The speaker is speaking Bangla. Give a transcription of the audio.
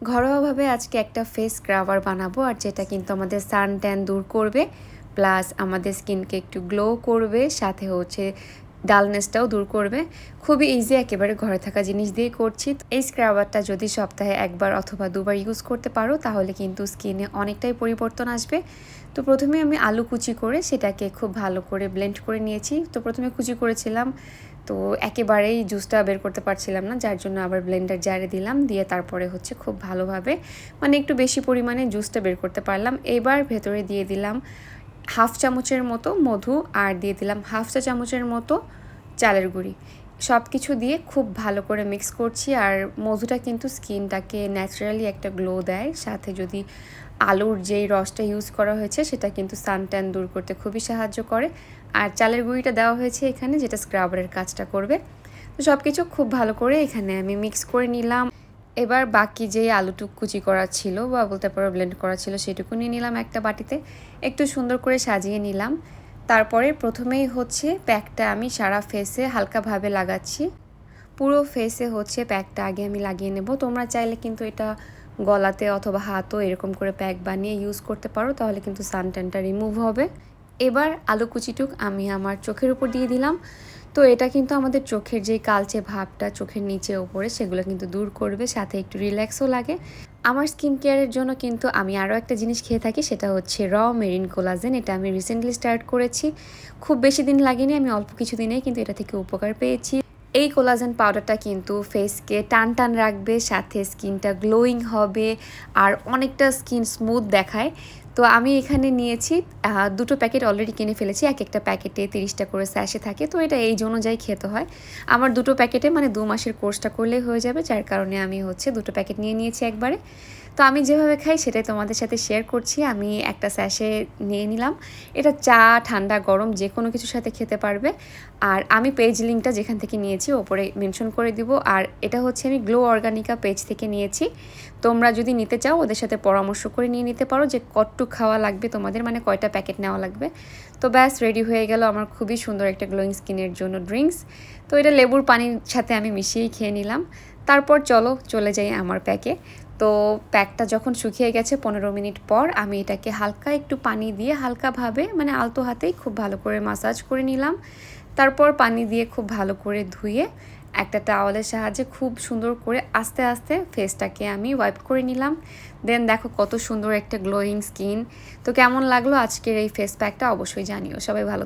ঘরোয়াভাবে আজকে একটা ফেস স্ক্রাবার বানাবো, আর যেটা কিন্তু আমাদের সান ট্যান দূর করবে, প্লাস আমাদের স্কিনকে একটু গ্লো করবে, সাথে হচ্ছে ডালনেসটাও দূর করবে। খুবই ইজি, একেবারে ঘরে থাকা জিনিস দিয়ে করছি। এই স্ক্রাবারটা যদি সপ্তাহে একবার অথবা দুবার ইউজ করতে পারো তাহলে কিন্তু স্কিনে অনেকটাই পরিবর্তন আসবে। তো প্রথমে আমি আলু কুচি করে সেটাকে খুব ভালো করে ব্লেন্ড করে নিয়েছি। তো প্রথমে কুচি করেছিলাম, তো একেবারেই জুসটা বের করতে পারছিলাম না, যার জন্য আবার ব্লেন্ডার জারে দিলাম, দিয়ে তারপরে হচ্ছে খুব ভালোভাবে মানে একটু বেশি পরিমাণে জুসটা বের করতে পারলাম। এবার ভেতরে দিয়ে দিলাম হাফ চামচের মতো মধু, আর দিয়ে দিলাম হাফ চা চামচের মতো চালের গুঁড়ি। সব কিছু দিয়ে খুব ভালো করে মিক্স করছি। আর মধুটা কিন্তু স্কিনটাকে ন্যাচারালি একটা গ্লো দেয়, সাথে যদি আলুর যেই রসটা ইউজ করা হয়েছে সেটা কিন্তু সান ট্যান দূর করতে খুবই সাহায্য করে। আর চালের গুঁড়িটা দেওয়া হয়েছে এখানে, যেটা স্ক্রাবারের কাজটা করবে। তো সব কিছু খুব ভালো করে এখানে আমি মিক্স করে নিলাম। এবার বাকি যে আলুটুক কুচি করা ছিল বা বলতে পারো ব্লেন্ড করা ছিল সেটুকু নিয়ে নিলাম একটা বাটিতে, একটু সুন্দর করে সাজিয়ে নিলাম। তারপরে প্রথমেই হচ্ছে প্যাকটা আমি সারা ফেসে হালকাভাবে লাগাচ্ছি। পুরো ফেসে হচ্ছে প্যাকটা আগে আমি লাগিয়ে নেব। তোমরা চাইলে কিন্তু এটা গলাতে অথবা হাতও এরকম করে প্যাক বানিয়ে ইউজ করতে পারো, তাহলে কিন্তু সানট্যানটা রিমুভ হবে। এবার আলু কুচিটুক আমি আমার চোখের উপর দিয়ে দিলাম। তো এটা কিন্তু আমাদের চোখের যেই কালচে ভাবটা চোখের নিচে ওপরে সেগুলো কিন্তু দূর করবে, সাথে একটু রিল্যাক্সও লাগে। আমার স্কিন কেয়ারের জন্য কিন্তু আমি আরও একটা জিনিস খেয়ে থাকি, সেটা হচ্ছে মেরিন কোলাজেন। এটা আমি রিসেন্টলি স্টার্ট করেছি, খুব বেশি দিন লাগেনি, আমি অল্প কিছু দিনেই কিন্তু এটা থেকে উপকার পেয়েছি। এই কোলাজেন পাউডারটা কিন্তু ফেসকে টান টান রাখবে, সাথে স্কিনটা গ্লোয়িং হবে, আর অনেকটা স্কিন স্মুথ দেখায়। তো আমি এখানে নিয়েছি দুটো প্যাকেট অলরেডি কিনে ফেলেছি। এক একটা প্যাকেটে 30টা করে স্যাশে থাকে, তো এটা এই অনুযায়ী খেতে হয়। আমার দুটো প্যাকেটে মানে 2 মাসের কোর্সটা করলেই হয়ে যাবে, যার কারণে আমি হচ্ছে দুটো প্যাকেট নিয়ে নিয়েছি একবারে। তো আমি যেভাবে খাই সেটাই তোমাদের সাথে শেয়ার করছি। আমি একটা স্যাশে নিয়ে নিলাম। এটা চা, ঠান্ডা, গরম যে কোনো কিছুর সাথে খেতে পারবে। আর আমি পেজ লিঙ্কটা যেখান থেকে নিয়েছি ওপরে মেনশন করে দিব। আর এটা হচ্ছে আমি গ্লো অর্গানিকা পেজ থেকে নিয়েছি। তোমরা যদি নিতে চাও ওদের সাথে পরামর্শ করে নিয়ে নিতে পারো যে কতটুকু খাওয়া লাগবে তোমাদের, মানে কয়টা প্যাকেট নেওয়া লাগবে। তো ব্যাস রেডি হয়ে গেল আমার খুবই সুন্দর একটা গ্লোয়িং স্কিনের জন্য ড্রিঙ্কস। তো এটা লেবুর পানির সাথে আমি মিশিয়েই খেয়ে নিলাম। তারপর চলে যাই আমার প্যাকে। তো প্যাকটা যখন শুকিয়ে গেছে 15 মিনিট পর আমি এটাকে হালকা একটু পানি দিয়ে হালকাভাবে মানে আলতো হাতেই খুব ভালো করে মাসাজ করে নিলাম। তারপর পানি দিয়ে খুব ভালো করে ধুয়ে একটা টাওয়ালের সাহায্যে খুব সুন্দর করে আস্তে আস্তে ফেসটাকে আমি ওয়াইপ করে নিলাম। দেন দেখো কত সুন্দর একটা গ্লোয়িং স্কিন। তো কেমন লাগলো আজকের এই ফেস প্যাকটা অবশ্যই জানিও। সবাই ভালো